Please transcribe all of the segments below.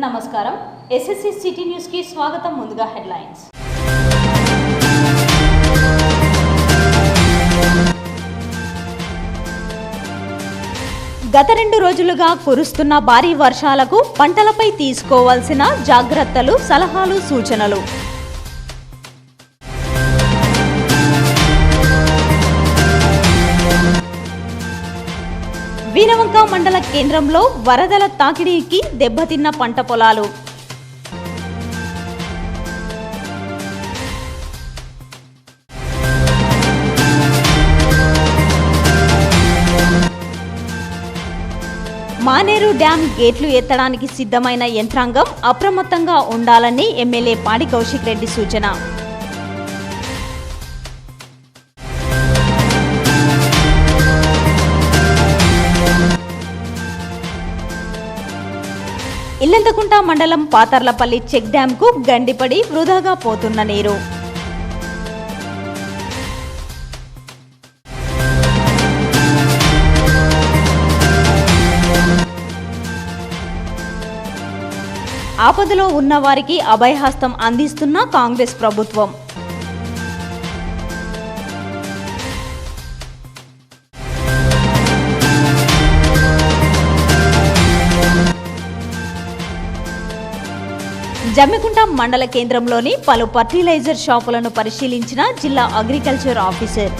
నమస్కారం SSC city news కి స్వాగతం. ముందుగా హెడ్లైన్స్. గత 2 రోజులుగా కురుస్తున్న భారీ వర్షాలకు పంటలపై తీసుకోవాల్సిన జాగ్రత్తలు, సలహాలు, సూచనలు. వీరవంక మండల కేంద్రంలో వరదల తాకిడికి దెబ్బతిన్న పంట పొలాలు. మానేరు డ్యాం గేట్లు ఎత్తడానికి సిద్ధమైన యంత్రాంగం అప్రమత్తంగా ఉండాలని ఎమ్మెల్యే పాడి కౌశిక్ రెడ్డి సూచన. ఇల్లంతకుంట మండలం పాతర్లపల్లి చెక్ డ్యాంకు గండిపడి వృధాగా పోతున్న నీరు. ఆపదలో ఉన్న వారికి అభయహస్తం అందిస్తున్న కాంగ్రెస్ ప్రభుత్వం. జమ్మికుంట మండల కేంద్రంలోని పలు ఫర్టిలైజర్ షాపులను పరిశీలించిన జిల్లా అగ్రికల్చర్ ఆఫీసర్.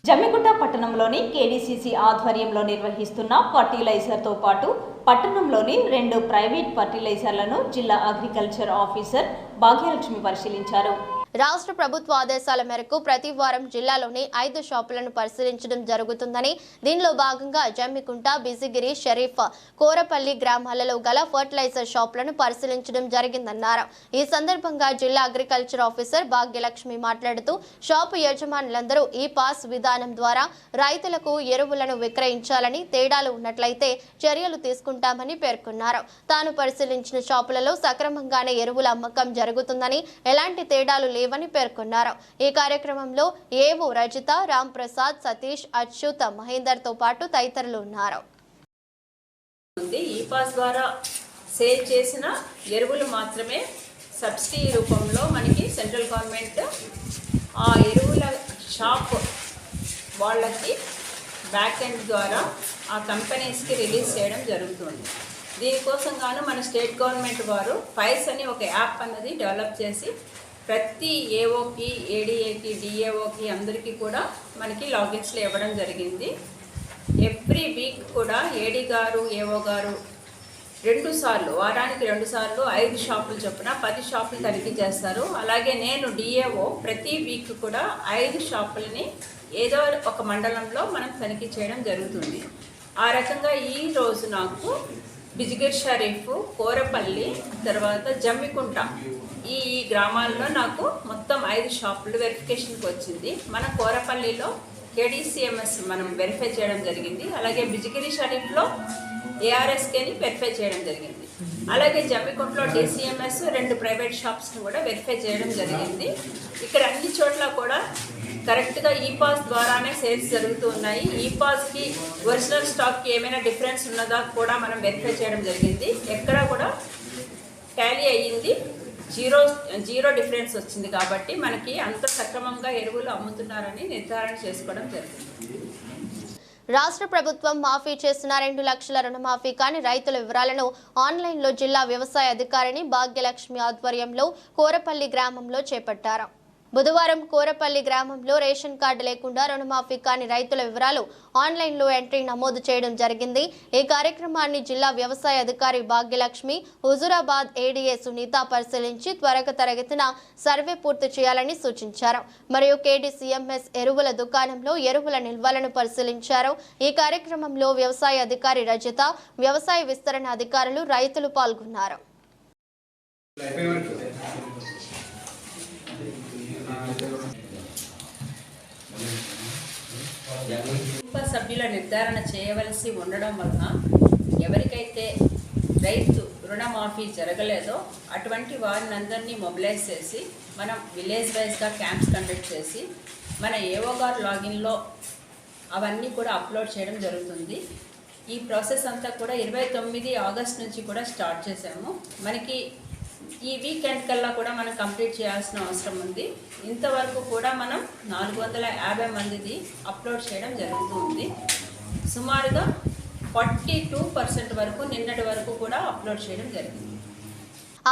జమ్మికుంట పట్టణంలోని కేడీసీసీ ఆధ్వర్యంలో నిర్వహిస్తున్న ఫర్టిలైజర్తో పాటు పట్టణంలోని 2 ప్రైవేట్ ఫర్టిలైజర్లను జిల్లా అగ్రికల్చర్ ఆఫీసర్ భాగ్యలక్ష్మి పరిశీలించారు. రాష్ట్ర ప్రభుత్వ ఆదేశాల మేరకు ప్రతి వారం జిల్లాలోని 5 షాపులను పరిశీలించడం జరుగుతుందని, దీనిలో భాగంగా జమ్మికుంట, బిజిగిరి, షరీఫ్, కోరపల్లి గ్రామాలలో గల ఫర్టిలైజర్ షాపులను పరిశీలించడం జరిగిందన్నారు. ఈ సందర్భంగా జిల్లా అగ్రికల్చర్ ఆఫీసర్ భాగ్యలక్ష్మి మాట్లాడుతూ, షాపు యజమానులందరూ ఈ పాస్ విధానం ద్వారా రైతులకు ఎరువులను విక్రయించాలని, తేడాలు ఉన్నట్లయితే చర్యలు తీసుకుంటామని పేర్కొన్నారు. తాను పరిశీలించిన షాపులలో సక్రమంగానే ఎరువుల అమ్మకం జరుగుతుందని, ఎలాంటి తేడాలు లేవని పేర్కొన్నారు. ఈ కార్యక్రమంలో ఏవో రజిత, రామ్ ప్రసాద్, సతీష్, అచ్యుత్, మహేందర్ తో పాటు తదితరులు ఉన్నారు. ఈ పాస్ ద్వారా సేల్ చేసిన ఎరువులు మాత్రమే సబ్సిడీ రూపంలో మనకి సెంట్రల్ గవర్నమెంట్ ఆ ఎరువుల షాప్ వాళ్ళకి బ్యాక్ ఎండ్ ద్వారా ఆ కంపెనీస్కి రిలీజ్ చేయడం జరుగుతుంది. దీనికోసం గాను మన స్టేట్ గవర్నమెంట్ వారు ఫైల్స్ అని ఒక యాప్ అన్నది డెవలప్ చేసి ప్రతి ఏఓకి, ఏడీఏకి, డిఏఓకి అందరికీ కూడా మనకి లాగిన్స్లో ఇవ్వడం జరిగింది. ఎవ్రీ వీక్ కూడా ఏడీ గారు, ఏఓ గారు 2 సార్లు, వారానికి 2 సార్లు 5 షాపులు చొప్పున 10 షాపులు తనిఖీ చేస్తారు. అలాగే నేను డిఏఓ ప్రతి వీక్ కూడా 5 షాపులని ఏదో ఒక మండలంలో మనం తనిఖీ చేయడం జరుగుతుంది. ఆ రకంగా ఈరోజు నాకు బిజిగిరి, షరీఫ్, కోరపల్లి, తర్వాత జమ్మికుంట ఈ గ్రామాల్లో నాకు మొత్తం 5 షాపులు వెరిఫికేషన్కి వచ్చింది. మన కోరపల్లిలో కేడీసీఎంఎస్ మనం వెరిఫై చేయడం జరిగింది. అలాగే బిజిగిరి, షరీఫ్లో ఏఆర్ఎస్కేని వెరిఫై చేయడం జరిగింది. అలాగే జమ్మికుంటలో డీసీఎంఎస్ 2 ప్రైవేట్ షాప్స్ని కూడా వెరిఫై చేయడం జరిగింది. ఇక్కడ అన్ని చోట్ల కూడా కరెక్ట్గా ఈ పాస్ ద్వారానే సేల్స్ జరుగుతూ ఉన్నాయి. ఈ పాస్కి ఒరిజినల్ స్టాక్కి ఏమైనా డిఫరెన్స్ ఉన్నదా కూడా మనం వెరిఫై చేయడం జరిగింది. ఎక్కడా కూడా టాలీ అయ్యింది, జీరో డిఫరెన్స్ వచ్చింది. కాబట్టి మనకి అంత సక్రమంగా ఎరువులు అమ్ముతున్నారని నిర్ధారణ చేసుకోవడం జరిగింది. రాష్ట్ర ప్రభుత్వం మాఫీ చేసిన 2 లక్షల రుణమాఫీ కాని రైతుల వివరాలను ఆన్లైన్లో జిల్లా వ్యవసాయ అధికారిని భాగ్యలక్ష్మి ఆధ్వర్యంలో కోరపల్లి గ్రామంలో చేపట్టారు. బుధవారం కోరపల్లి గ్రామంలో రేషన్ కార్డు లేకుండా రుణమాఫీ కాని రైతుల వివరాలు ఆన్లైన్లో ఎంట్రీ నమోదు చేయడం జరిగింది. ఈ కార్యక్రమాన్ని జిల్లా వ్యవసాయ అధికారి భాగ్యలక్ష్మి, హుజూరాబాద్ ఏడీఏ సునీత పరిశీలించి త్వరితగతిన సర్వే పూర్తి చేయాలని సూచించారు. మరియు కేడీసీఎంఎస్ ఎరువుల దుకాణంలో ఎరువుల నిల్వలను పరిశీలించారు. ఈ కార్యక్రమంలో వ్యవసాయ అధికారి రజిత, వ్యవసాయ విస్తరణ అధికారులు, రైతులు పాల్గొన్నారు. సభ్యుల నిర్ధారణ చేయవలసి ఉండడం వలన ఎవరికైతే రైతు రుణమాఫీ జరగలేదో అటువంటి వారిని అందరినీ మొబిలైజ్ చేసి మనం విలేజ్ వైజ్గా క్యాంప్స్ కండక్ట్ చేసి మన ఏఓ గారు లాగిన్లో అవన్నీ కూడా అప్లోడ్ చేయడం జరుగుతుంది. ఈ ప్రాసెస్ అంతా కూడా 29 ఆగస్ట్ నుంచి కూడా స్టార్ట్ చేసాము. మనకి ఈ వీకెండ్ కల్లా కూడా మనం కంప్లీట్ చేయాల్సిన అవసరం ఉంది. ఇంతవరకు కూడా మనం 450 మందిది అప్లోడ్ చేయడం జరుగుతూ ఉంది. సుమారుగా 42% వరకు నిన్నటి వరకు కూడా అప్లోడ్ చేయడం జరిగింది.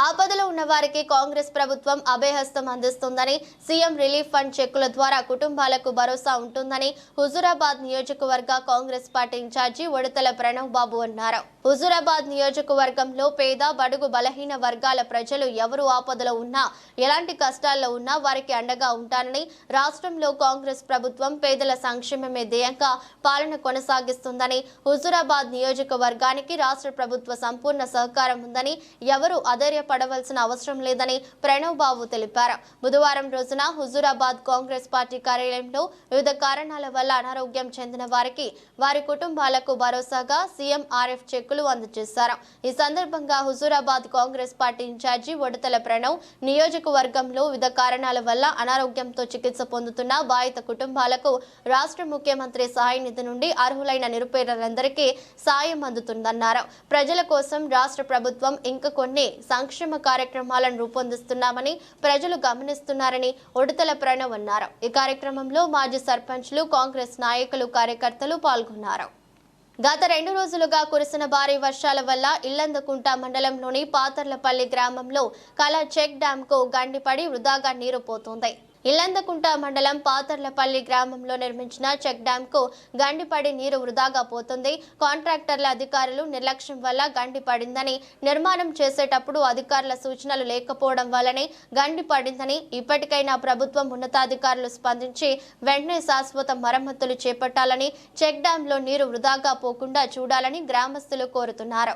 ఆపదలో ఉన్న వారికి కాంగ్రెస్ ప్రభుత్వం అభయహస్తం అందిస్తుందని, సీఎం రిలీఫ్ ఫండ్ చెక్కుల ద్వారా కుటుంబాలకు భరోసా ఉంటుందని హుజూరాబాద్ నియోజకవర్గ కాంగ్రెస్ పార్టీ ఇన్ఛార్జి ఉడతల ప్రణవ్ బాబు అన్నారు. హుజూరాబాద్ నియోజకవర్గంలో పేద, బడుగు, బలహీన వర్గాల ప్రజలు ఎవరు ఆపదలో ఉన్నా, ఎలాంటి కష్టాల్లో ఉన్నా వారికి అండగా ఉంటానని, రాష్ట్రంలో కాంగ్రెస్ ప్రభుత్వం పేదల సంక్షేమమే ధ్యేయంగా పాలన కొనసాగిస్తుందని, హుజూరాబాద్ నియోజకవర్గానికి రాష్ట్ర ప్రభుత్వ సంపూర్ణ సహకారం ఉందని, ఎవరు పడవలసిన అవసరం లేదని ప్రణవ్ బాబు తెలిపారు. బుధవారం రోజున హుజూరాబాద్ కాంగ్రెస్ పార్టీ కార్యాలయంలో వివిధ కారణాల వల్ల అనారోగ్యం చెందిన వారికి, వారి కుటుంబాలకు భరోసాగా సీఎం ఆర్ఎఫ్ చెక్కులు అందజేశారు. ఈ సందర్భంగా హుజూరాబాద్ కాంగ్రెస్ పార్టీ ఇన్ఛార్జి ఉడతల ప్రణవ్ నియోజకవర్గంలో వివిధ కారణాల వల్ల అనారోగ్యంతో చికిత్స పొందుతున్న బాధిత కుటుంబాలకు రాష్ట్ర ముఖ్యమంత్రి సహాయ నిధి నుండి అర్హులైన నిరుపేదలందరికీ సాయం అందుతుందన్నారు. ప్రజల కోసం రాష్ట్ర ప్రభుత్వం ఇంకా కొన్ని సంక్షేమ కార్యక్రమాలను రూపొందిస్తున్నామని ప్రజలు గమనిస్తున్నారని ఉడతల ప్రణవ్ అన్నారు. ఈ కార్యక్రమంలో మాజీ సర్పంచ్లు, కాంగ్రెస్ నాయకులు, కార్యకర్తలు పాల్గొన్నారు. గత 2 రోజులుగా కురిసిన భారీ వర్షాల వల్ల ఇల్లందకుంట మండలంలోని పాతర్లపల్లి గ్రామంలో కళ చెక్ డ్యాంకు గండిపడి వృధాగా నీరు పోతోంది. ఇల్లందకుంట మండలం పాతర్లపల్లి గ్రామంలో నిర్మించిన చెక్ డ్యాంకు గండిపడి నీరు వృధాగా పోతుంది. కాంట్రాక్టర్ల అధికారులు నిర్లక్ష్యం వల్ల గండి పడిందని, నిర్మాణం చేసేటప్పుడు అధికారుల సూచనలు లేకపోవడం వల్లనే గండి పడిందని, ఇప్పటికైనా ప్రభుత్వం ఉన్నతాధికారులు స్పందించి వెంటనే శాశ్వత మరమ్మతులు చేపట్టాలని, చెక్ డ్యాంలో నీరు వృధాగా పోకుండా చూడాలని గ్రామస్తులు కోరుతున్నారు.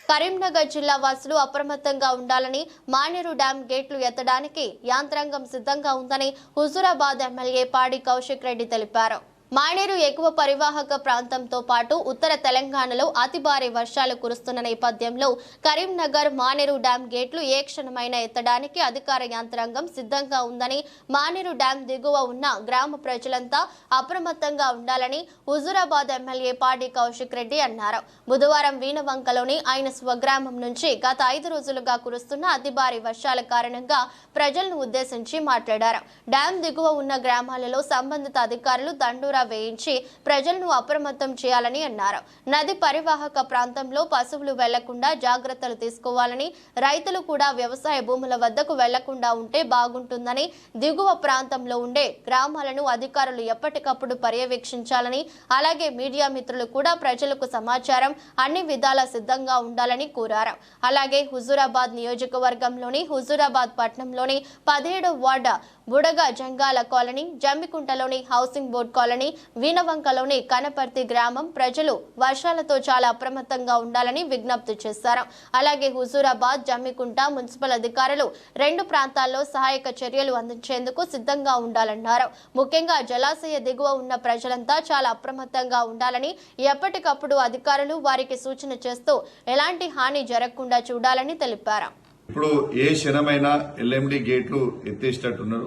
కరీంనగర్ జిల్లా వాసులు అప్రమత్తంగా ఉండాలని, మానేరు డ్యాం గేట్లు ఎత్తడానికి యాంత్రాంగం సిద్ధంగా ఉందని హుజూరాబాద్ ఎమ్మెల్యే పాడి కౌశిక్ రెడ్డి తెలిపారు. మానేరు ఎగువ పరివాహక ప్రాంతంతో పాటు ఉత్తర తెలంగాణలో అతి భారీ వర్షాలు కురుస్తున్న నేపథ్యంలో కరీంనగర్ మానేరు డ్యాం గేట్లు ఏ క్షణమైనా ఎత్తడానికి అధికార యంత్రాంగం సిద్ధంగా ఉందని, మానేరు డ్యాం దిగువ ఉన్న గ్రామ ప్రజలంతా అప్రమత్తంగా ఉండాలని హుజూరాబాద్ ఎమ్మెల్యే పాడి కౌశిక్ రెడ్డి అన్నారు. బుధవారం వీణవంకలోని ఆయన స్వగ్రామం నుంచి గత 5 రోజులుగా కురుస్తున్న అతి భారీ వర్షాల కారణంగా ప్రజలను ఉద్దేశించి మాట్లాడారు. డ్యాం దిగువ ఉన్న గ్రామాలలో సంబంధిత అధికారులు దండూరా వేయించి ప్రజలను అప్రమత్తం చేయాలని అన్నారు. నది పరివాహక ప్రాంతంలో పశువులు వెళ్లకుండా జాగ్రత్తలు తీసుకోవాలని, రైతులు కూడా వ్యవసాయ భూముల వద్దకు వెళ్లకుండా ఉంటే బాగుంటుందని, దిగువ ప్రాంతంలో ఉండే గ్రామాలను అధికారులు ఎప్పటికప్పుడు పర్యవేక్షించాలని, అలాగే మీడియా మిత్రులు కూడా ప్రజలకు సమాచారం అన్ని విధాలా సిద్ధంగా ఉండాలని కోరారు. అలాగే హుజూరాబాద్ నియోజకవర్గంలోని హుజూరాబాద్ పట్టణంలోని 17వ వార్డు బుడగ జంగాల కాలనీ, జమ్మికుంటలోని హౌసింగ్ బోర్డ్ కాలనీ, వీణవంకలోని కనపర్తి గ్రామం ప్రజలు వర్షాలతో చాలా అప్రమత్తంగా ఉండాలని విజ్ఞప్తి చేశారు. అలాగే హుజూరాబాద్, జమ్మికుంట మున్సిపల్ అధికారులు 2 ప్రాంతాల్లో సహాయక చర్యలు అందించేందుకు సిద్ధంగా ఉండాలన్నారు. ముఖ్యంగా జలాశయ దిగువ ఉన్న ప్రజలంతా చాలా అప్రమత్తంగా ఉండాలని, ఎప్పటికప్పుడు అధికారులు వారికి సూచన చేస్తూ ఎలాంటి హాని జరగకుండా చూడాలని తెలిపారు. ఇప్పుడు ఏ క్షణమైనా ఎల్ఎండి గేట్లు ఎత్తేసేటట్టున్నారు.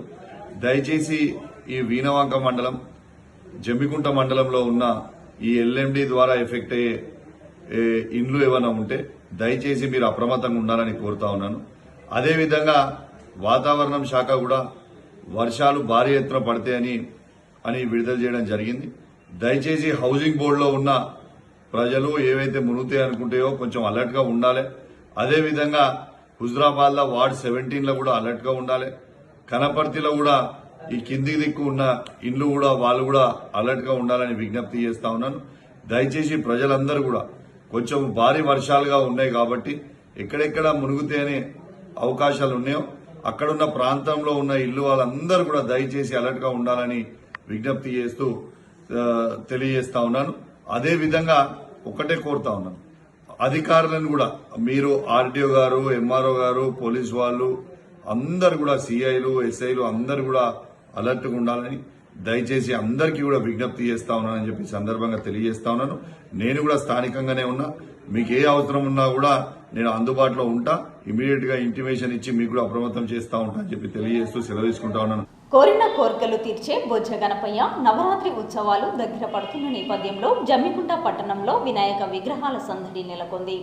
దయచేసి ఈ వీణవంక మండలం, జమ్మికుంట మండలంలో ఉన్న ఈ ఎల్ఎండి ద్వారా ఎఫెక్ట్ అయ్యే ఇండ్లు ఏమైనా ఉంటే దయచేసి మీరు అప్రమత్తంగా ఉండాలని కోరుతా ఉన్నాను. అదేవిధంగా వాతావరణం శాఖ కూడా వర్షాలు భారీ ఎత్తున పడతాయని విడుదల చేయడం జరిగింది. దయచేసి హౌసింగ్ బోర్డులో ఉన్న ప్రజలు ఏవైతే మునుగుతాయి అనుకుంటాయో కొంచెం అలర్ట్ గా ఉండాలి. అదేవిధంగా హుజూరాబాద్ లో వార్డ్ 17 లో కూడా అలర్ట్ గా ఉండాలి. కనపర్తిలో కూడా ఈ కింది దిక్కు ఉన్న ఇండ్లు కూడా వాళ్ళు కూడా అలర్ట్ గా ఉండాలని విజ్ఞప్తి చేస్తా ఉన్నాను. దయచేసి ప్రజలందరూ కూడా కొంచెం భారీ వర్షాలుగా ఉన్నాయి కాబట్టి ఎక్కడెక్కడ మునుగుతే అనే అవకాశాలు ఉన్నాయో అక్కడున్న ప్రాంతంలో ఉన్న ఇల్లు వాళ్ళందరూ కూడా దయచేసి అలర్ట్ గా ఉండాలని విజ్ఞప్తి చేస్తూ తెలియజేస్తా ఉన్నాను. అదే విధంగా ఒకటే కోరుతా ఉన్నాను, అధికారులను కూడా మీరు ఆర్డీఓ గారు, ఎంఆర్ఓ గారు, పోలీసు వాళ్ళు అందరు కూడా, సిఐలు, ఎస్ఐలు అందరు కూడా అలర్ట్ గా ఉండాలని. దయచేసి అందరికీ కూడా విజ్ఞప్తి చేస్తా ఉన్నానని చెప్పి సందర్భంగా తెలియజేస్తా ఉన్నాను. నేను కూడా స్థానికంగానే ఉన్నా, మీకు ఏ అవసరం ఉన్నా కూడా నేను అందుబాటులో ఉంటా. ఇమీడియట్ గా ఇంటిమేషన్ ఇచ్చి మీకు కూడా అప్రమత్తం చేస్తా ఉంటా అని చెప్పి తెలియజేస్తూ సెలవు తీసుకుంటా ఉన్నాను. కోరిన కోరికలు తీర్చే బొజ్జ గణపయ్య నవరాత్రి ఉత్సవాలు దగ్గర పడుతున్న నేపథ్యంలో జమ్మికుంట పట్టణంలో వినాయక విగ్రహాల సందడి నెలకొంది.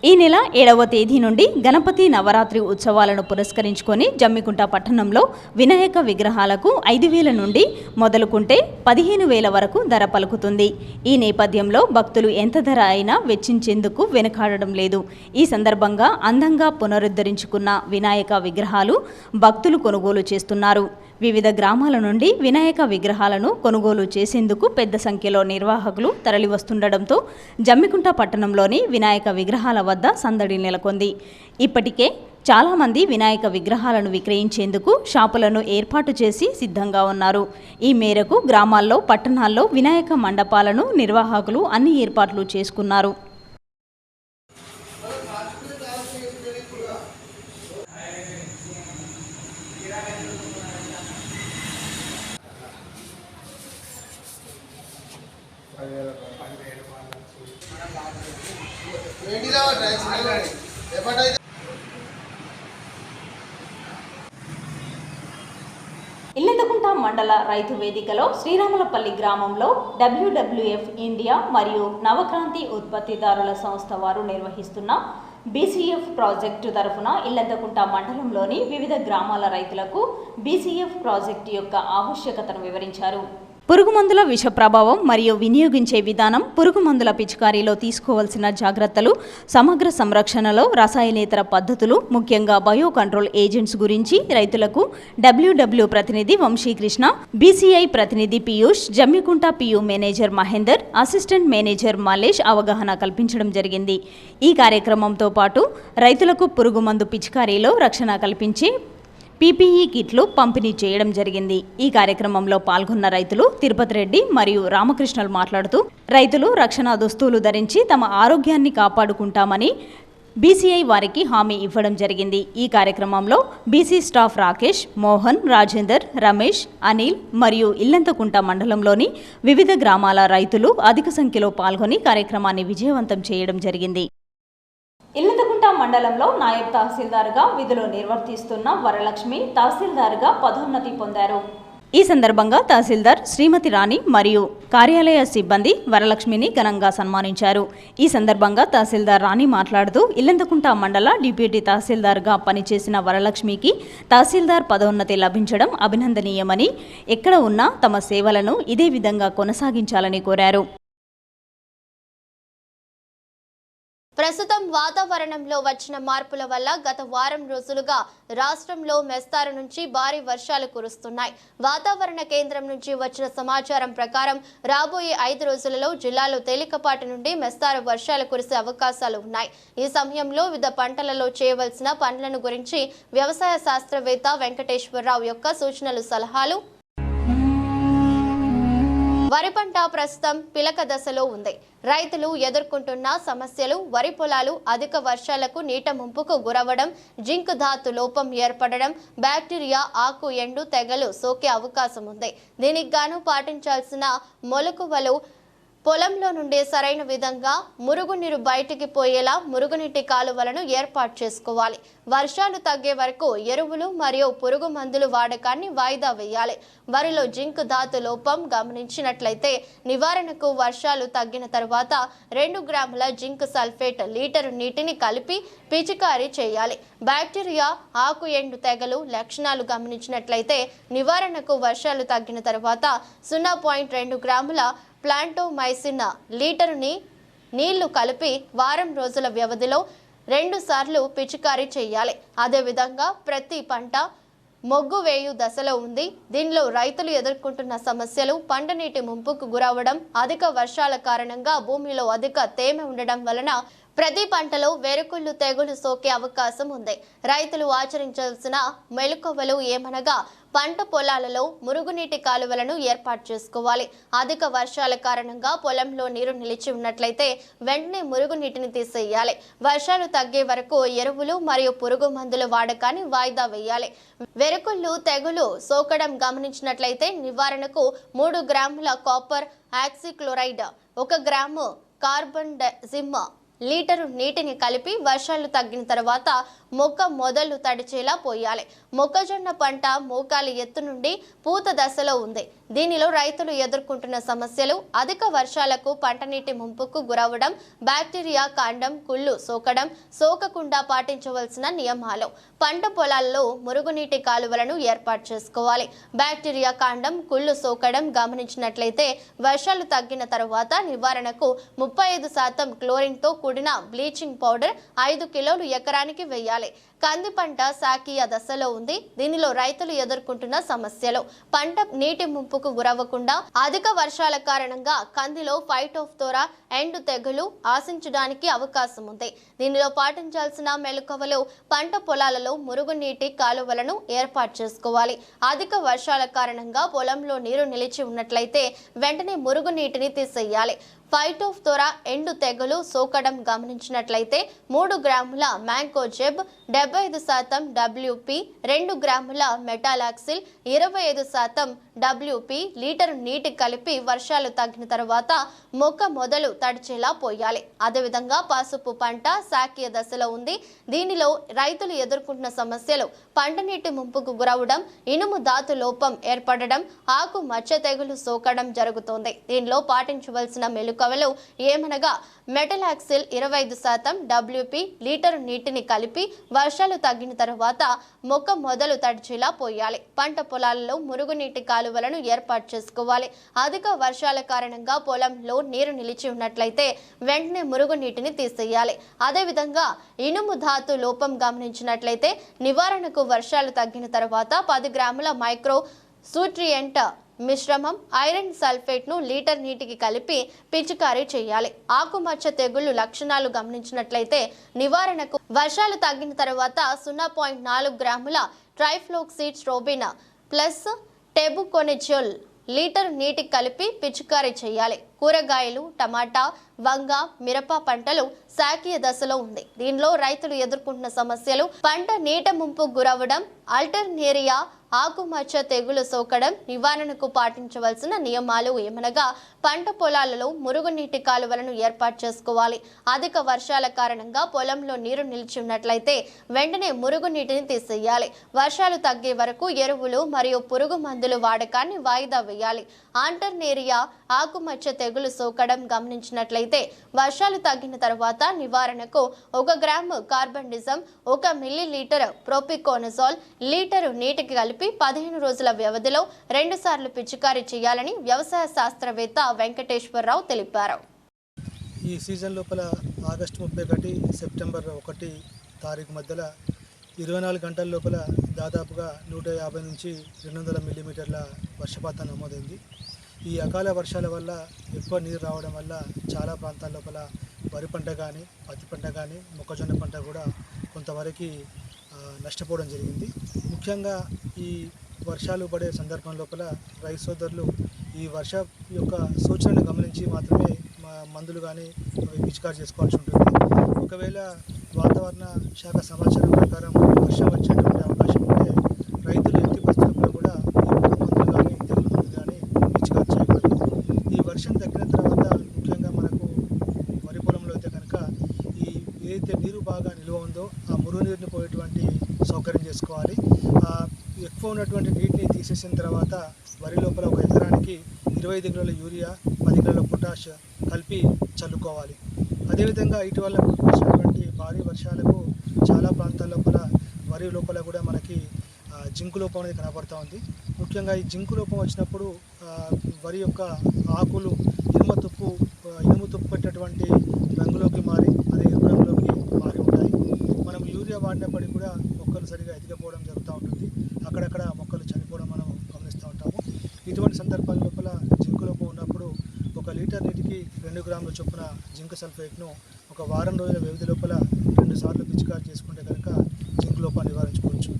ఈ నెల 7వ తేదీ నుండి గణపతి నవరాత్రి ఉత్సవాలను పురస్కరించుకొని జమ్మికుంట పట్టణంలో వినాయక విగ్రహాలకు 5,000 నుండి మొదలుకుంటే 15,000 వరకు ధర పలుకుతుంది. ఈ నేపథ్యంలో భక్తులు ఎంత ధర అయినా వెచ్చించేందుకు వెనుకాడడం లేదు. ఈ సందర్భంగా అందంగా పునరుద్ధరించుకున్న వినాయక విగ్రహాలు భక్తులు కొనుగోలు చేస్తున్నారు. వివిధ గ్రామాల నుండి వినాయక విగ్రహాలను కొనుగోలు చేసేందుకు పెద్ద సంఖ్యలో నిర్వాహకులు తరలివస్తుండటంతో జమ్మికుంట పట్టణంలోని వినాయక విగ్రహాల వద్ద సందడి నెలకొంది. ఇప్పటికే చాలామంది వినాయక విగ్రహాలను విక్రయించేందుకు షాపులను ఏర్పాటు చేసి సిద్ధంగా ఉన్నారు. ఈ మేరకు గ్రామాల్లో, పట్టణాల్లో వినాయక మండపాలను నిర్వాహకులు అన్ని ఏర్పాట్లు చేసుకున్నారు. ఇల్లెందుకుంట మండల రైతు వేదికలో శ్రీరాములపల్లి గ్రామంలో WWF ఇండియా మరియు నవక్రాంతి ఉత్పత్తిదారుల సంస్థ వారు నిర్వహిస్తున్న BCF ప్రాజెక్టు తరఫున ఇల్లెందుకుంట మండలంలోని వివిధ గ్రామాల రైతులకు BCF ప్రాజెక్టు యొక్క ఆవశ్యకతను వివరించారు. పురుగుమందుల విష ప్రభావం మరియు వినియోగించే విధానం, పురుగుమందుల పిచికారీలో తీసుకోవాల్సిన జాగ్రత్తలు, సమగ్ర సంరక్షణలో రసాయనేతర పద్ధతులు, ముఖ్యంగా బయో కంట్రోల్ ఏజెంట్స్ గురించి రైతులకు WW ప్రతినిధి వంశీకృష్ణ, BCI ప్రతినిధి Piyush, Jammikunta PU manager Mahender, assistant manager Malesh అవగాహన కల్పించడం జరిగింది. ఈ కార్యక్రమంతో పాటు రైతులకు పురుగుమందు పిచికారీలో రక్షణ కల్పించే PPE కిట్లు పంపిణీ చేయడం జరిగింది. ఈ కార్యక్రమంలో పాల్గొన్న రైతులు తిరుపతి రెడ్డి మరియు రామకృష్ణలు మాట్లాడుతూ రైతులు రక్షణ దుస్తులు ధరించి తమ ఆరోగ్యాన్ని కాపాడుకుంటామని BCI వారికి హామీ ఇవ్వడం జరిగింది. ఈ కార్యక్రమంలో BC స్టాఫ్ రాకేష్, మోహన్, రాజేందర్, రమేష్, అనిల్ మరియు ఇల్లెందుకుంట మండలంలోని వివిధ గ్రామాల రైతులు అధిక సంఖ్యలో పాల్గొని కార్యక్రమాన్ని విజయవంతం చేయడం జరిగింది. ఇల్లెందుకుంట మండలంలో నాయబ్ తహసీల్దార్గా విధులు నిర్వర్తిస్తున్న వరలక్ష్మి తహసీల్దార్గా పదోన్నతి పొందారు. ఈ సందర్భంగా తహసీల్దార్ శ్రీమతి రాణి మరియు కార్యాలయ సిబ్బంది వరలక్ష్మిని ఘనంగా సన్మానించారు. ఈ సందర్భంగా తహసీల్దార్ రాణి మాట్లాడుతూ ఇల్లెందుకుంట మండల డిప్యూటీ తహసీల్దార్గా పనిచేసిన వరలక్ష్మికి తహసీల్దార్ పదోన్నతి లభించడం అభినందనీయమని, ఎక్కడ ఉన్నా తమ సేవలను ఇదే విధంగా కొనసాగించాలని కోరారు. ప్రస్తుతం వాతావరణంలో వచ్చిన మార్పుల వల్ల గత వారం రోజులుగా రాష్ట్రంలో మోస్తరు నుంచి భారీ వర్షాలు కురుస్తున్నాయి. వాతావరణ కేంద్రం నుంచి వచ్చిన సమాచారం ప్రకారం రాబోయే 5 రోజులలో జిల్లాలో తేలికపాటి నుండి మోస్తరు వర్షాలు కురిసే అవకాశాలు ఉన్నాయి. ఈ సమయంలో వివిధ పంటలలో చేయవలసిన పనులను గురించి వ్యవసాయ శాస్త్రవేత్త వెంకటేశ్వరరావు యొక్క సూచనలు, సలహాలు. వరి పంట ప్రస్తుతం పిలక దశలో ఉంది. రైతులు ఎదుర్కొంటున్న సమస్యలు వరి పొలాలు అధిక వర్షాలకు నీట ముంపుకు గురవడం, జింక్ ధాతు లోపం ఏర్పడడం, బ్యాక్టీరియా ఆకు ఎండు తెగలు సోకే అవకాశం ఉంది. దీనికి గాను పాటించాల్సిన మొలకువలు పొలంలో నుండి సరైన విధంగా మురుగునీరు బయటికి పోయేలా మురుగునీటి కాలువలను ఏర్పాటు చేసుకోవాలి. వర్షాలు తగ్గే వరకు ఎరువులు మరియు పురుగు మందులు వాడకాన్ని వాయిదా వేయాలి. వరిలో జింక్ ధాతు లోపం గమనించినట్లయితే నివారణకు వర్షాలు తగ్గిన తర్వాత 2 గ్రాముల జింక్ సల్ఫేట్ లీటరు నీటిని కలిపి పిచికారీ చేయాలి. బ్యాక్టీరియా ఆకు ఎండు తెగలు లక్షణాలు గమనించినట్లయితే నివారణకు వర్షాలు తగ్గిన తర్వాత 0.2 గ్రాముల ప్లాంటోమైసిన్ లీటరుని నీళ్లు కలిపి వారం రోజుల వ్యవధిలో 2 సార్లు పిచికారీ చేయాలి. అదేవిధంగా ప్రతి పంట మొగ్గు వేయు దశలో ఉంది. దీనిలో రైతులు ఎదుర్కొంటున్న సమస్యలు పంట నీటి ముంపుకు గురవడం, అధిక వర్షాల కారణంగా భూమిలో అధిక తేమ ఉండడం వలన ప్రతి పంటలో వేరుకుళ్ళు తెగులు సోకే అవకాశం ఉంది. రైతులు ఆచరించాల్సిన మెలకువలు ఏమనగా పంట పొలాలలో మురుగునీటి కాలువలను ఏర్పాటు చేసుకోవాలి. అధిక వర్షాల కారణంగా పొలంలో నీరు నిలిచి ఉన్నట్లయితే వెంటనే మురుగునీటిని తీసేయాలి. వర్షాలు తగ్గే వరకు ఎరువులు మరియు పురుగు మందుల వాడకాన్ని వాయిదా వేయాలి. వెరుకుళ్ళు తెగులు సోకడం గమనించినట్లయితే నివారణకు 3 గ్రాముల copper oxychloride, 1 gram carbendazim litre నీటిని కలిపి వర్షాలు తగ్గిన తర్వాత మొక్క మొదలు తడిచేలా పోయాలి. మొక్కజొన్న పంట మోకాలి ఎత్తు నుండి పూత దశలో ఉంది. దీనిలో రైతులు ఎదుర్కొంటున్న సమస్యలు అధిక వర్షాలకు పంట నీటి ముంపుకు గురవడం, బ్యాక్టీరియా కాండం కుళ్ళు సోకడం, సోకకుండా పాటించవలసిన నియమాలు. పంట పొలాల్లో మురుగునీటి కాలువలను ఏర్పాటు చేసుకోవాలి. బ్యాక్టీరియా కాండం కుళ్ళు సోకడం గమనించినట్లయితే వర్షాలు తగ్గిన తర్వాత నివారణకు 35% క్లోరిన్తో కూడిన బ్లీచింగ్ పౌడర్ 5 కిలోలు ఎకరానికి వేయాలి. కంది పంట శాకీయ దశలో ఉంది. దీనిలో రైతులు ఎదుర్కొంటున్న సమస్యలు పంట నీటి ముంపుకు గురవ్వకుండా అధిక వర్షాల కారణంగా కందిలో ఫైటోఫ్తోరా ఎండు తెగులు ఆశించడానికి అవకాశం ఉంది. దీనిలో పాటించాల్సిన మెలకువలు పంట పొలాలలో మురుగునీటి కాలువలను ఏర్పాటు చేసుకోవాలి. అధిక వర్షాల కారణంగా పొలంలో నీరు నిలిచి ఉన్నట్లయితే వెంటనే మురుగునీటిని తీసేయాలి. ఫైటోఫ్తోరా ఎండు తెగులు సోకడం గమనించినట్లయితే 3 గ్రాముల మ్యాంకోజెబ్, 75% WP, 2 గ్రాముల మెటాలాక్సిల్, 25% WP లీటరు నీటి కలిపి వర్షాలు తగ్గిన తర్వాత మొక్క మొదలు తడిచేలా పోయాలి. అదేవిధంగా పసుపు పంట శాకీయ దశలో ఉంది. దీనిలో రైతులు ఎదుర్కొంటున్న సమస్యలు పంట నీటి ముంపుకు గురవడం, ఇనుము ధాతు లోపం ఏర్పడడం, ఆకు మచ్చ తెగులు సోకడం జరుగుతోంది. దీనిలో పాటించవలసిన మెలకువలు ఏమనగా మెటలాక్సిల్ 25% WP లీటరు నీటిని కలిపి వర్షాలు తగ్గిన తర్వాత మొక్క మొదలు తడిచేలా పోయాలి. పంట పొలాలలో మురుగునీటి కాలువలను ఏర్పాటు చేసుకోవాలి. అధిక వర్షాల కారణంగా పొలంలో నీరు నిలిచి ఉన్నట్లయితే వెంటనే మురుగునీటిని తీసేయాలి. అదేవిధంగా ఇనుము ధాతు లోపం గమనించినట్లయితే నివారణకు వర్షాలు తగ్గిన తర్వాత 10 గ్రాముల మైక్రో సూట్రియంట్ మిశ్రమం ఐరన్ సల్ఫేట్ను లీటర్ నీటికి కలిపి పిచికారీ చేయాలి. ఆకుమచ్చ తెగుళ్లు లక్షణాలు గమనించినట్లయితే నివారణకు వర్షాలు తగ్గిన తర్వాత 0.4 గ్రాముల ట్రైఫ్లోక్సిడ్ స్ట్రోబిన్ ప్లస్ టెబుకొనిజోల్ లీటర్ నీటికి కలిపి పిచికారీ చేయాలి. కూరగాయలు, టమాటా, వంగ, మిరప పంటలు శాకీయ దశలో ఉంది. దీనిలో రైతులు ఎదుర్కొంటున్న సమస్యలు పంట నీట ముంపు గురవడం, అల్టర్నేరియా ఆకుమచ్చ తెగులు సోకడం. నివారణకు పాటించవలసిన నియమాలు ఏమనగా పంట పొలాలలో మురుగునీటి కాలువలను ఏర్పాటు చేసుకోవాలి. అధిక వర్షాల కారణంగా పొలంలో నీరు నిలిచి ఉన్నట్లయితే వెంటనే మురుగునీటిని తీసేయాలి. వర్షాలు తగ్గే వరకు ఎరువులు మరియు పురుగు మందుల వాడకాన్ని వాయిదా వేయాలి. ఆల్టర్నేరియా ఆకుమచ్చ తెగులు సోకడం గమనించినట్లయితే వర్షాలు తగ్గిన తర్వాత నివారణకు 1 gram carbendazim, 1 millilitre propiconazole litre నీటికి కలిపి 15 రోజుల వ్యవధిలో 2 సార్లు పిచికారీ చేయాలని వ్యవసాయ శాస్త్రవేత్త వెంకటేశ్వరరావు తెలిపారు. ఈ సీజన్ లోపల ఆగస్టు 31 సెప్టెంబర్ 1 తారీఖు మధ్యలో 24 గంటల లోపల దాదాపుగా 150 నుంచి 200 మిల్లీమీటర్ల వర్షపాతం నమోదైంది. ఈ అకాల వర్షాల వల్ల ఎక్కువ నీరు రావడం వల్ల చాలా ప్రాంతాల లోపల వరి పంట కానీ, పత్తి పంట కానీ, మొక్కజొన్న పంట కూడా కొంతవరకు నష్టపోవడం జరిగింది. ముఖ్యంగా ఈ వర్షాలు పడే సందర్భం లోపల రైతు సోదరులు ఈ వర్ష యొక్క సూచనను గమనించి మాత్రమే మందులు కానీ పిచికారీ చేసుకోవాల్సి ఉంటుంది. ఒకవేళ వాతావరణ శాఖ సమాచారం ప్రకారం వర్షం వచ్చేటువంటి అవకాశం ఉంటే రైతులు ఎట్టి పరిస్థితుల్లో కూడా ఈ మందులు కానీ, తెగులు మందులు కానీ పిచికారీ చేయకూడదు. ఈ వర్షం తగ్గిన తర్వాత ముఖ్యంగా మనకు వరి పొలంలో అయితే కనుక ఈ ఏదైతే నీరు బాగా నిల్వ ఉందో ఆ మురుగునీరుని పోయేటువంటి సౌకర్యం చేసుకోవాలి. ఎక్కువ ఉన్నటువంటి నీటిని తీసేసిన తర్వాత వరి లోపల 1 ఎకరానికి 25 కిలోల యూరియా, 10 కిలోల పొటాష్ కలిపి చల్లుకోవాలి. అదేవిధంగా ఇటీవల కురిసినటువంటి భారీ వర్షాలకు చాలా ప్రాంతాల లోపల వరి లోపల కూడా మనకి జింకు లోపం అనేది కనబడుతూ ఉంది. ముఖ్యంగా ఈ జింకు లోపం వచ్చినప్పుడు వరి యొక్క ఆకులు ఇనుము తుప్పు పెట్టేటువంటి రంగులోకి మారి అదే ఎరుపు రంగులోకి మారి ఉంటాయి. మనం యూరియా వాడినప్పటికీ కూడా మొక్కలు సరిగా ఎదిగిపోవడం జరుగుతూ ఉంటుంది. అక్కడక్కడ మొక్కలు చనిపోవడం మనం గమనిస్తూ ఉంటాము. ఇటువంటి సందర్భాల లోపల జింకు లోపం ఉన్నప్పుడు 1 లీటర్ నీటికి 2 గ్రాముల చొప్పున జింక్ సల్ఫేట్ను 1 ఒక వారం రోజుల వ్యవధి లోపల 2 సార్లు పిచికారీ చేసుకుంటే కనుక జింక్ లోపాన్ని నివారించుకోవచ్చు.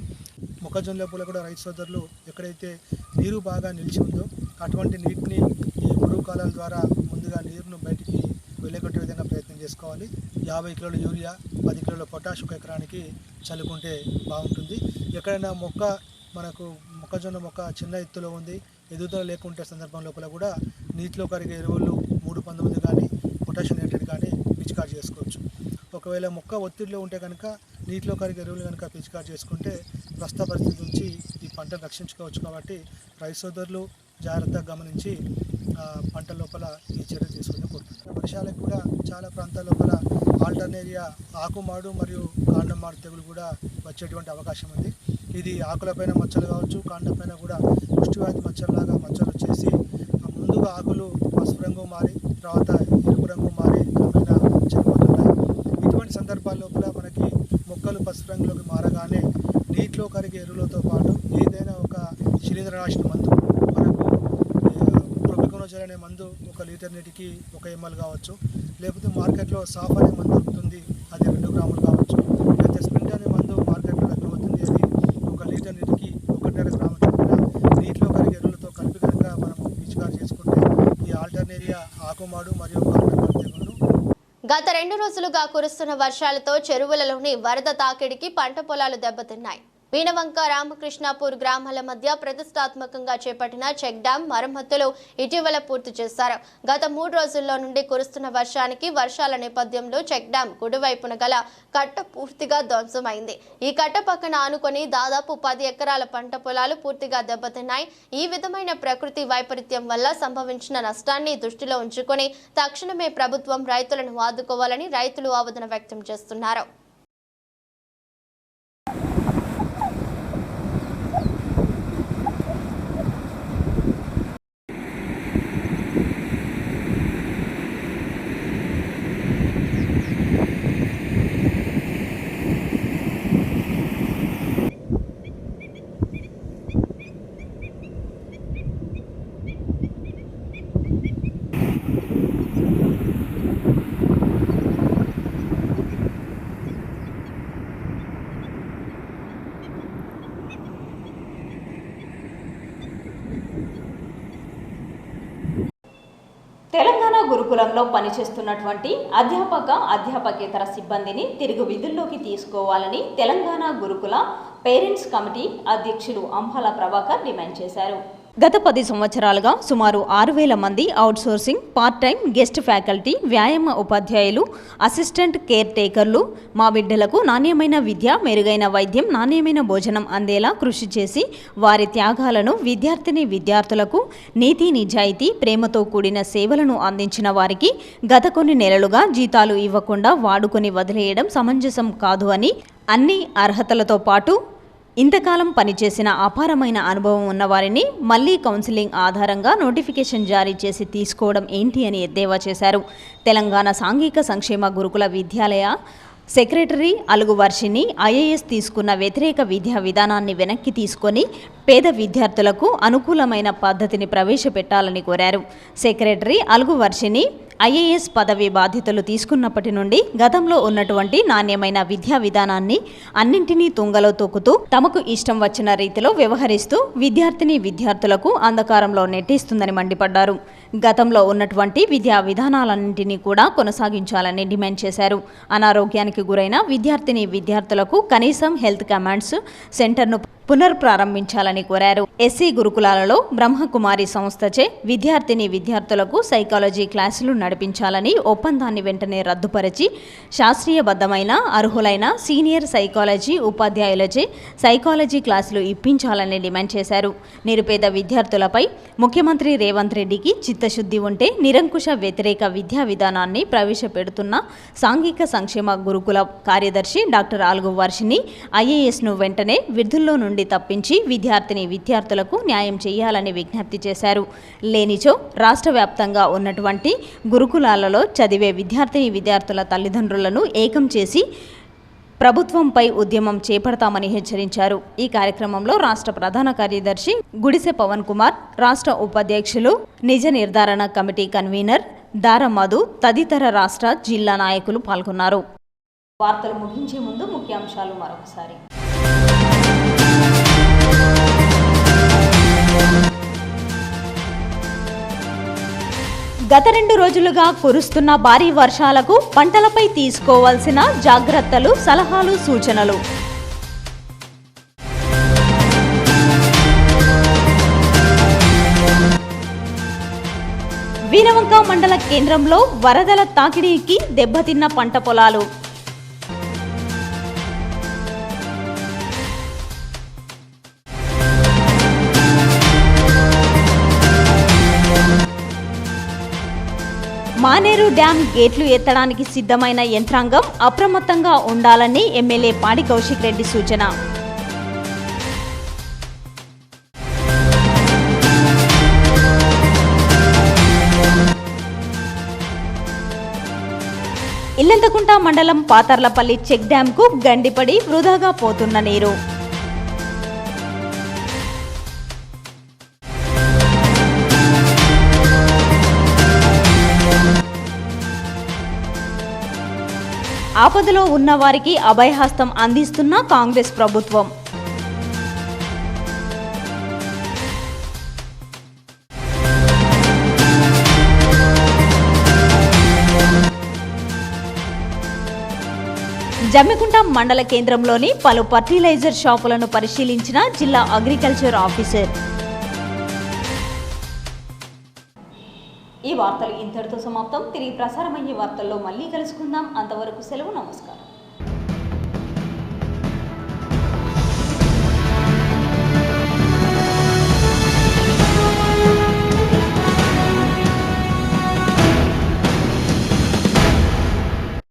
మొక్కజొన్న లోపల కూడా రైతు సోదరులు ఎక్కడైతే నీరు బాగా నిలిచి ఉందో అటువంటి నీటిని ఈ మురుగు కాలాల ద్వారా ముందుగా నీరును బయటికి వెళ్ళగొట్టే విధంగా ప్రయత్నం చేసుకోవాలి. 50 కిలోల యూరియా, 10 కిలోల పొటాష్ ఒక ఎకరానికి చల్లుకుంటే బాగుంటుంది. ఎక్కడైనా మొక్కజొన్న మొక్క చిన్న ఎత్తులో ఉంది, ఎదుగుదల లేకుంటే సందర్భం లోపల కూడా నీటిలో కరిగే ఎరువులు 319 కానీ పొటాషియం నైట్రేట్ కానీ పిచికారీ చేసుకోవచ్చు. ఒకవేళ మొక్క ఒత్తిడిలో ఉంటే కనుక నీటిలో కరిగే ఎరువులు కనుక పిచికారీ చేసుకుంటే ప్రస్తుత పరిస్థితి నుంచి ఈ పంటను రక్షించుకోవచ్చు. కాబట్టి రైతు సోదరులు జాగ్రత్తగా గమనించి పంట లోపల ఈ చర్య తీసుకుని కోరుతున్నారు. వర్షాలకు కూడా చాలా ప్రాంతాల లోపల ఆల్టర్నేరియా ఆకుమాడు మరియు కాండమాడు తెగులు కూడా వచ్చేటువంటి అవకాశం ఉంది. ఇది ఆకులపైన మచ్చలు కావచ్చు, కాండంపైన కూడా కుష్టివ్యాధి మచ్చలాగా మచ్చలు వచ్చేసి ముందుగా ఆకులు పసుపు రంగు మారి తర్వాత ఎరుపు రంగు మారి క్రమేణా చనిపోతుంటాయి. ఇటువంటి సందర్భాల లోపల మనకి మొక్కలు పసుపు రంగులోకి మారగానే నీటిలో కరిగే ఎరువులతో పాటు ఏదైనా ఒక శిలీంద్రనాశన మందు, మనకు ప్రొపికోనోజోల్ అనే మందు 1 లీటర్ నీటికి 1 ml కావచ్చు, లేకపోతే మార్కెట్లో సాఫ్ అనే మందు దొరుకుతుంది, అది 2 గ్రాములు కావచ్చు, లేకపోతే స్ప్రింట్ అనే మందు మార్కెట్లో దొరుకుతుంది, అది 1 లీటర్ నీటికి 1.5 గ్రాములు చొప్పున నీటిలో కరిగే ఎరువులతో కలిపి కనుక మనం పిచికారీ చేసుకుంటే ఈ ఆల్టర్నేరియా ఆకుమాడు మరియు కాండమాడు తెగులను. గత 2 రోజులుగా కురుస్తున్న వర్షాలతో చెరువులలోని వరద తాకిడికి పంట పొలాలు దెబ్బతిన్నాయి. వీణవంక రామకృష్ణాపూర్ గ్రామాల మధ్య ప్రతిష్టాత్మకంగా చేపట్టిన చెక్ డ్యాం మరమ్మతులు ఇటీవల పూర్తి చేశారు. గత 3 రోజుల్లో నుండి కురుస్తున్న వర్షాల నేపథ్యంలో చెక్ డ్యాం కుడివైపున గల కట్ట పూర్తిగా ధ్వంసమైంది. ఈ కట్ట పక్కన ఆనుకొని దాదాపు 10 ఎకరాల పంట పొలాలు పూర్తిగా దెబ్బతిన్నాయి. ఈ విధమైన ప్రకృతి వైపరీత్యం వల్ల సంభవించిన నష్టాన్ని దృష్టిలో ఉంచుకొని తక్షణమే ప్రభుత్వం రైతులను ఆదుకోవాలని రైతులు ఆవేదన వ్యక్తం చేస్తున్నారు. తెలంగాణ గురుకులంలో పనిచేస్తున్నటువంటి అధ్యాపకేతర సిబ్బందిని తిరిగి విధుల్లోకి తీసుకోవాలని తెలంగాణ గురుకుల పేరెంట్స్ కమిటీ అధ్యక్షులు అంబాల ప్రభాకర్ డిమాండ్ చేశారు. గత 10 సంవత్సరాలుగా సుమారు 6,000 మంది outsourcing, part time, guest faculty, వ్యాయామ ఉపాధ్యాయులు, అసిస్టెంట్ కేర్ టేకర్లు మా బిడ్డలకు నాణ్యమైన విద్య, మెరుగైన వైద్యం, నాణ్యమైన భోజనం అందేలా కృషి చేసి వారి త్యాగాలను విద్యార్థులకు నీతి నిజాయితీ, ప్రేమతో కూడిన సేవలను అందించిన వారికి గత కొన్ని నెలలుగా జీతాలు ఇవ్వకుండా వాడుకొని వదిలేయడం సమంజసం కాదు అని, అన్ని అర్హతలతో పాటు ఇంతకాలం పనిచేసిన అపారమైన అనుభవం ఉన్న వారిని మళ్లీ కౌన్సిలింగ్ ఆధారంగా నోటిఫికేషన్ జారీ చేసి తీసుకోవడం ఏంటి అని ఎద్దేవా చేశారు. తెలంగాణ సాంఘిక సంక్షేమ గురుకుల విద్యాలయ సెక్రటరీ అలుగు వర్షిని ఐఏఎస్ తీసుకున్న వ్యతిరేక విద్యా విధానాన్ని వెనక్కి తీసుకొని పేద విద్యార్థులకు అనుకూలమైన పద్ధతిని ప్రవేశపెట్టాలని కోరారు. సెక్రటరీ అలుగు వర్షిని ఐఏఎస్ పదవి బాధ్యతలు తీసుకున్నప్పటి నుండి గతంలో ఉన్నటువంటి నాణ్యమైన విద్యా విధానాన్ని అన్నింటినీ తుంగలో తొక్కుతూ తమకు ఇష్టం వచ్చిన రీతిలో వ్యవహరిస్తూ విద్యార్థులకు అంధకారంలో నెట్టేస్తుందని మండిపడ్డారు. గతంలో ఉన్నటువంటి విద్యా విధానాలన్నింటినీ కూడా కొనసాగించాలని డిమాండ్ చేశారు. అనారోగ్యానికి గురైన విద్యార్థులకు కనీసం హెల్త్ కమాండ్స్ సెంటర్ను పునర్ప్రారంభించాలని కోరారు. ఎస్సీ గురుకులాలలో బ్రహ్మకుమారి సంస్థచే విద్యార్థులకు సైకాలజీ క్లాసులు నడిపించాలని ఒప్పందాన్ని వెంటనే రద్దుపరిచి శాస్త్రీయబద్ధమైన అర్హులైన సీనియర్ సైకాలజీ ఉపాధ్యాయులచే సైకాలజీ క్లాసులు ఇప్పించాలని డిమాండ్ చేశారు. నిరుపేద విద్యార్థులపై ముఖ్యమంత్రి రేవంత్ రెడ్డికి చిత్తశుద్ధి ఉంటే నిరంకుశ వ్యతిరేక విద్యా విధానాన్ని ప్రవేశపెడుతున్న సాంఘిక సంక్షేమ గురుకుల కార్యదర్శి డాక్టర్ అలుగు వర్షిని ఐఏఎస్ను వెంటనే విధుల్లో నుండి తప్పించి విద్యార్థులకు న్యాయం చేయాలని విజ్ఞప్తి చేశారు. లేనిచో రాష్ట్ర వ్యాప్తంగా ఉన్నటువంటి గురుకులాలలో చదివే విద్యార్థుల తల్లిదండ్రులను ఏకం చేసి ప్రభుత్వంపై ఉద్యమం చేపడతామని హెచ్చరించారు. ఈ కార్యక్రమంలో రాష్ట్ర ప్రధాన కార్యదర్శి గుడిసె పవన్ కుమార్, రాష్ట్ర ఉపాధ్యక్షులు, నిజ నిర్ధారణ కమిటీ కన్వీనర్ దారమధు తదితర రాష్ట్ర జిల్లా నాయకులు పాల్గొన్నారు. వార్తలు ముగించే ముందు ముఖ్యాంశాలు మరొకసారి. గత 2 రోజులుగా కురుస్తున్న భారీ వర్షాలకు పంటలపై తీసుకోవాల్సిన జాగ్రత్తలు, సలహాలు, సూచనలు. వీనవంక మండల కేంద్రంలో వరదల తాకిడికి దెబ్బతిన్న పంట పొలాలు. మానేరు డ్యాం గేట్లు ఎత్తడానికి సిద్ధమైన యంత్రాంగం అప్రమత్తంగా ఉండాలని ఎమ్మెల్యే పాడి కౌశిక్ రెడ్డి సూచన. ఇల్లంతకుంట మండలం పాతర్లపల్లి చెక్ డ్యాంకు గండిపడి వృధాగా పోతున్న నీరు. ఆపదలో ఉన్న వారికి అభయహస్తం అందిస్తున్న కాంగ్రెస్ ప్రభుత్వం. జమ్మికుంట మండల కేంద్రంలోని పలు ఫర్టిలైజర్ షాపులను పరిశీలించిన జిల్లా అగ్రికల్చర్ ఆఫీసర్. ఈ వార్తలు ఇంతటితో సమాప్తం. తిరిగి ప్రసారమయ్యే వార్తల్లో మళ్ళీ కలుసుకుందాం. అంతవరకు సెలవు. నమస్కారం.